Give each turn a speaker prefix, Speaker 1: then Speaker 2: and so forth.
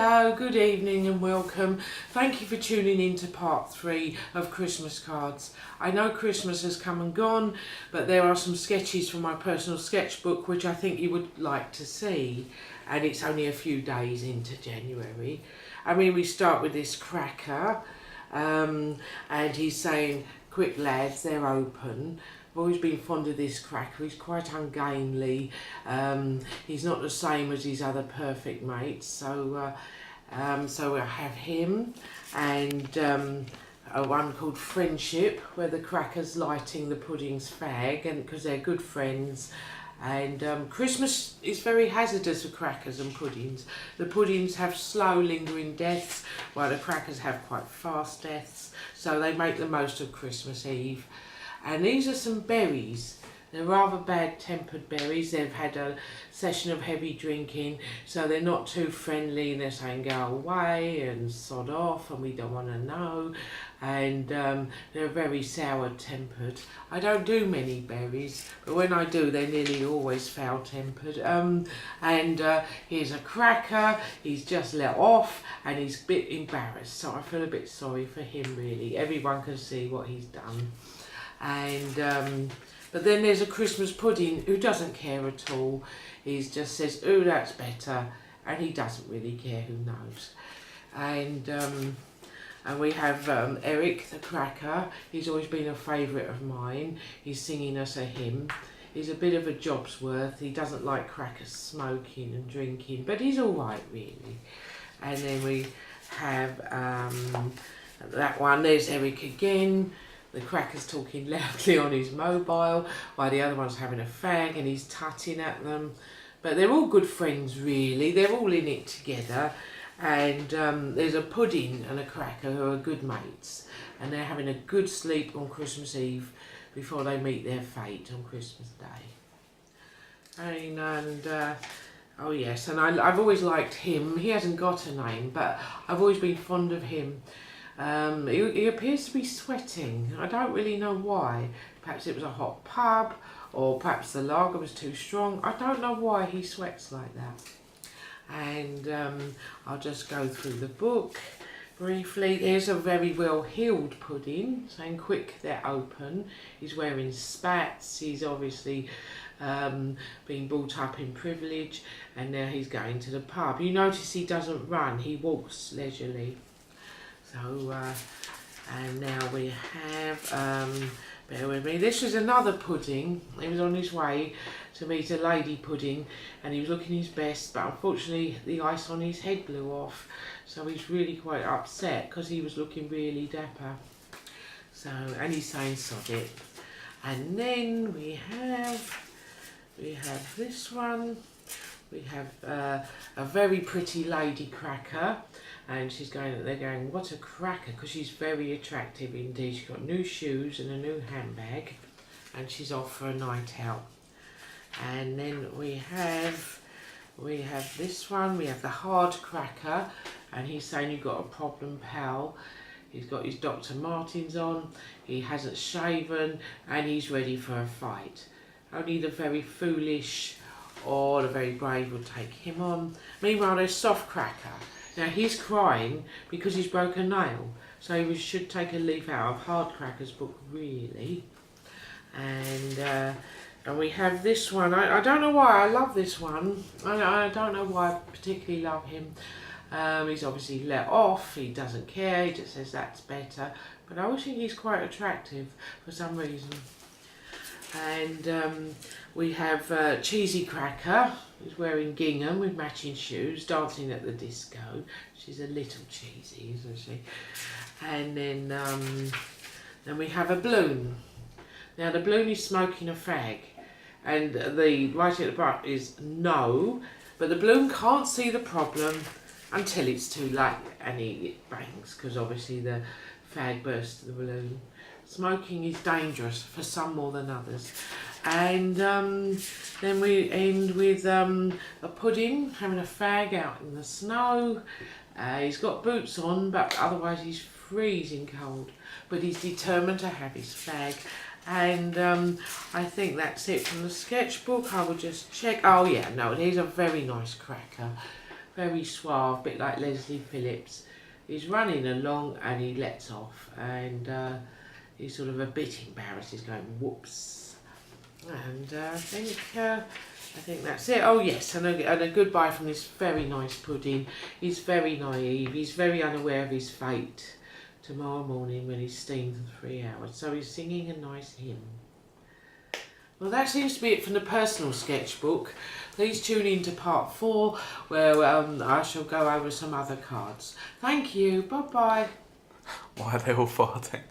Speaker 1: Hello, good evening and welcome. Thank you for tuning in to part 3 of Christmas cards. I know Christmas has come and gone, but there are some sketches from my personal sketchbook which I think you would like to see, and it's only a few days into January. I mean, we start with this cracker, and he's saying, "Quick lads, they're open." I've always been fond of this cracker. He's quite ungainly. He's not the same as his other perfect mates. So I have him, and one called Friendship, where the cracker's lighting the pudding's fag, and because they're good friends. And Christmas is very hazardous for crackers and puddings. The puddings have slow lingering deaths, while the crackers have quite fast deaths. So they make the most of Christmas Eve. And these are some berries. They're rather bad-tempered berries. They've had a session of heavy drinking, so they're not too friendly, and they're saying go away and sod off and we don't want to know. And they're very sour-tempered. I don't do many berries, but when I do, they're nearly always foul-tempered. Here's a cracker. He's just let off and he's a bit embarrassed, so I feel a bit sorry for him, really. Everyone can see what he's done. And but then there's a Christmas pudding who doesn't care at all. He just says, "Oh, that's better," and he doesn't really care, who knows. And we have Eric the cracker. He's always been a favourite of mine. He's singing us a hymn. He's a bit of a job's worth. He doesn't like crackers smoking and drinking, but he's all right, really. And then we have that one. There's Eric again. The cracker's talking loudly on his mobile, while the other one's having a fag and he's tutting at them. But they're all good friends, really. They're all in it together. And there's a pudding and a cracker who are good mates. And they're having a good sleep on Christmas Eve before they meet their fate on Christmas Day. Oh yes, and I've always liked him. He hasn't got a name, but I've always been fond of him. He appears to be sweating. I don't really know why. Perhaps it was a hot pub, or perhaps the lager was too strong. I don't know why he sweats like that. And I'll just go through the book briefly. There's a very well-heeled pudding, saying quick, they're open. He's wearing spats. He's obviously been brought up in privilege, and now he's going to the pub. You notice he doesn't run, he walks leisurely. So, and now we have, bear with me, this was another pudding. He was on his way to meet a lady pudding, and he was looking his best, but unfortunately the ice on his head blew off. So he's really quite upset because he was looking really dapper. So, and he's saying sod it. And then we have this one. We have a very pretty lady cracker, and they're going, what a cracker, because she's very attractive indeed. She's got new shoes and a new handbag, and she's off for a night out. And then we have this one. We have the hard cracker, and he's saying, you've got a problem, pal. He's got his Dr. Martens on, he hasn't shaven, and he's ready for a fight. Only the very foolish or the very brave will take him on. Meanwhile, there's Soft Cracker. Now he's crying because he's broken a nail, so he should take a leaf out of Hard Cracker's book, really. And we have this one. I don't know why I love this one. I don't know why I particularly love him. He's obviously let off. He doesn't care. He just says that's better. But I always think he's quite attractive for some reason. And we have Cheesy Cracker, who's wearing gingham with matching shoes, dancing at the disco. She's a little cheesy, isn't she? And then we have a balloon. Now the balloon is smoking a fag, and the writing at the back is no, but the balloon can't see the problem until it's too late, and it bangs, because obviously the fag burst the balloon. Smoking is dangerous for some more than others. And then we end with a pudding having a fag out in the snow. He's got boots on, but otherwise he's freezing cold. But he's determined to have his fag. And I think that's it from the sketchbook. I will just check. Oh yeah, no, here's a very nice cracker. very suave, a bit like Leslie Phillips. He's running along and he lets off, and he's sort of a bit embarrassed. He's going, whoops. And I think that's it. Oh yes, and a goodbye from this very nice pudding. He's very naive. He's very unaware of his fate tomorrow morning when he's steamed for 3 hours. So he's singing a nice hymn. Well, that seems to be it from the personal sketchbook. Please tune in to part 4, where I shall go over some other cards. Thank you. Bye-bye.
Speaker 2: Why are they all farting?